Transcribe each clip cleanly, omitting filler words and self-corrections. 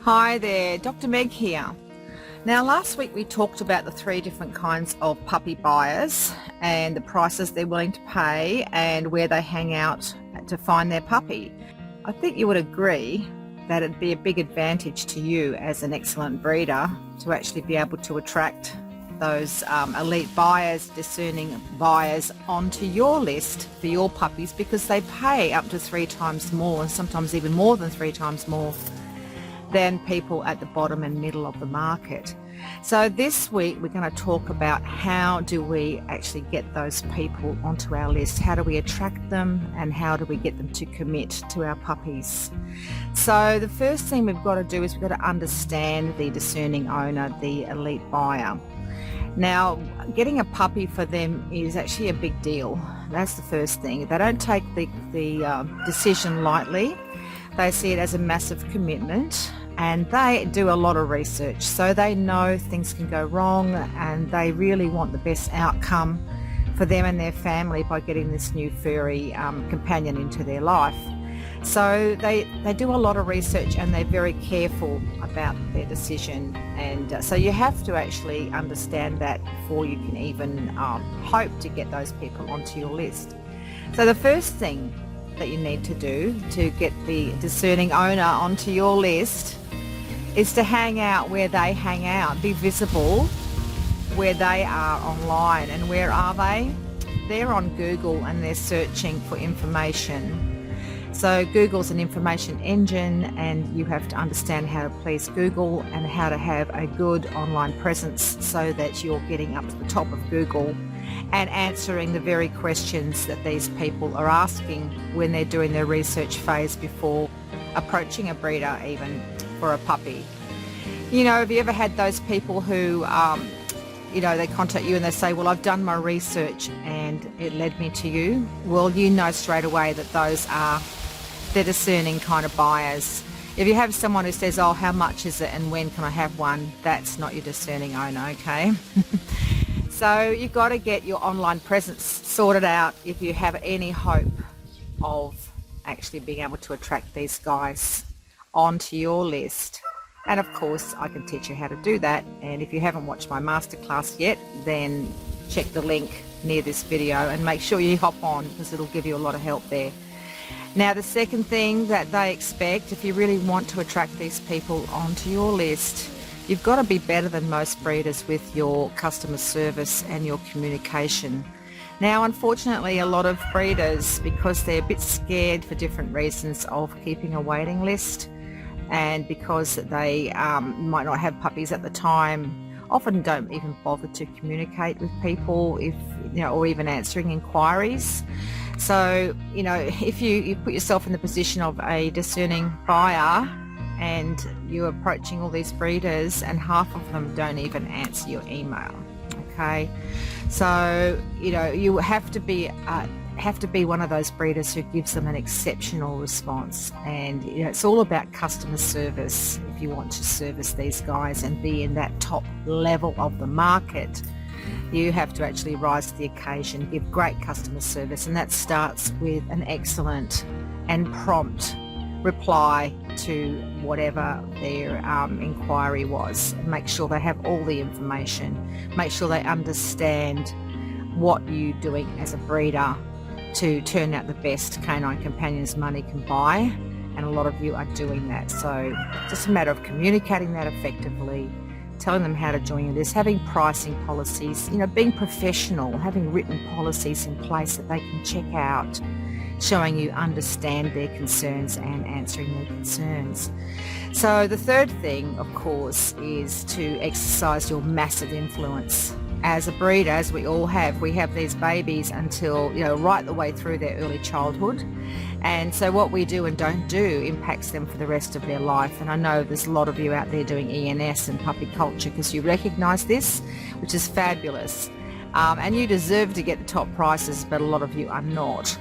Hi there, Dr. Meg here. Now last week we talked about the three different kinds of puppy buyers and the prices they're willing to pay and where they hang out to find their puppy. I think you would agree that it'd be a big advantage to you as an excellent breeder to actually be able to attract those elite buyers, discerning buyers onto your list for your puppies, because they pay up to 3 times more and sometimes even more than 3 times more than people at the bottom and middle of the market. So this week we're going to talk about how do we actually get those people onto our list, how do we attract them, and how do we get them to commit to our puppies. So the first thing we've got to do is we've got to understand the discerning owner, the elite buyer. Now, getting a puppy for them is actually a big deal. That's the first thing. They don't take the decision lightly. They see it as a massive commitment, and they do a lot of research. So they know things can go wrong, and they really want the best outcome for them and their family by getting this new furry companion into their life. So they do a lot of research, and they're very careful about their decision, and so you have to actually understand that before you can even hope to get those people onto your list. So the first thing that you need to do to get the discerning owner onto your list is to hang out where they hang out, be visible where they are online. And where are they? They're on Google and they're searching for information. So Google's an information engine, and you have to understand how to please Google and how to have a good online presence so that you're getting up to the top of Google and answering the very questions that these people are asking when they're doing their research phase before approaching a breeder even for a puppy. You know, have you ever had those people who they contact you and they say, well, I've done my research and it led me to you? Well, you know straight away that those are the discerning kind of buyers. If you have someone who says, oh, how much is it and when can I have one? That's not your discerning owner, okay? So you've got to get your online presence sorted out if you have any hope of actually being able to attract these guys onto your list. And of course, I can teach you how to do that. And if you haven't watched my masterclass yet, then check the link near this video and make sure you hop on, because it'll give you a lot of help there. Now, the second thing that they expect, if you really want to attract these people onto your list, you've got to be better than most breeders with your customer service and your communication. Now, unfortunately, a lot of breeders, because they're a bit scared for different reasons of keeping a waiting list, and because they might not have puppies at the time, often don't even bother to communicate with people, or even answering inquiries. So, if you put yourself in the position of a discerning buyer and you're approaching all these breeders and half of them don't even answer your email, okay? So, you have to be one of those breeders who gives them an exceptional response. And it's all about customer service. If you want to service these guys and be in that top level of the market, you have to actually rise to the occasion, give great customer service, and that starts with an excellent and prompt reply to whatever their inquiry was. Make sure they have all the information. Make sure they understand what you're doing as a breeder to turn out the best canine companions money can buy, and a lot of you are doing that. So it's just a matter of communicating that effectively, telling them how to join this, having pricing policies, being professional, having written policies in place that they can check out, showing you understand their concerns and answering their concerns. So the third thing, of course, is to exercise your massive influence. As a breeder, as we all have, we have these babies until, right the way through their early childhood. And so what we do and don't do impacts them for the rest of their life. And I know there's a lot of you out there doing ENS and puppy culture because you recognise this, which is fabulous. And you deserve to get the top prices, but a lot of you are not.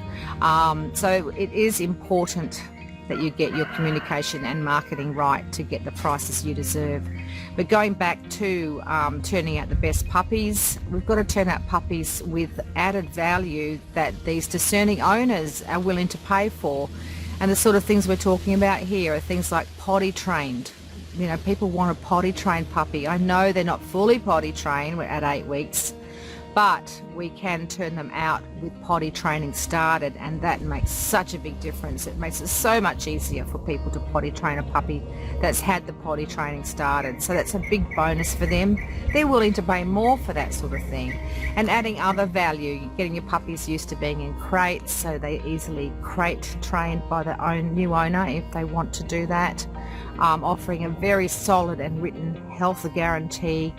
So it is important that you get your communication and marketing right to get the prices you deserve. But going back to turning out the best puppies, we've got to turn out puppies with added value that these discerning owners are willing to pay for. And the sort of things we're talking about here are things like potty trained, you know, people want a potty trained puppy. I know they're not fully potty trained, we're at 8 weeks, but we can turn them out with potty training started, and that makes such a big difference. It makes it so much easier for people to potty train a puppy that's had the potty training started. So that's a big bonus for them. They're willing to pay more for that sort of thing. And adding other value, getting your puppies used to being in crates so they easily crate trained by their own new owner if they want to do that. Offering a very solid and written health guarantee.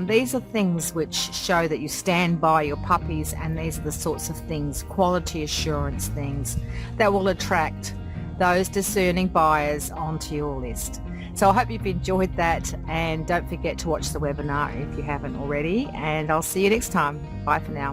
These are things which show that you stand by your puppies, and these are the sorts of things, quality assurance things, that will attract those discerning buyers onto your list. So I hope you've enjoyed that, and don't forget to watch the webinar if you haven't already, and I'll see you next time. Bye for now.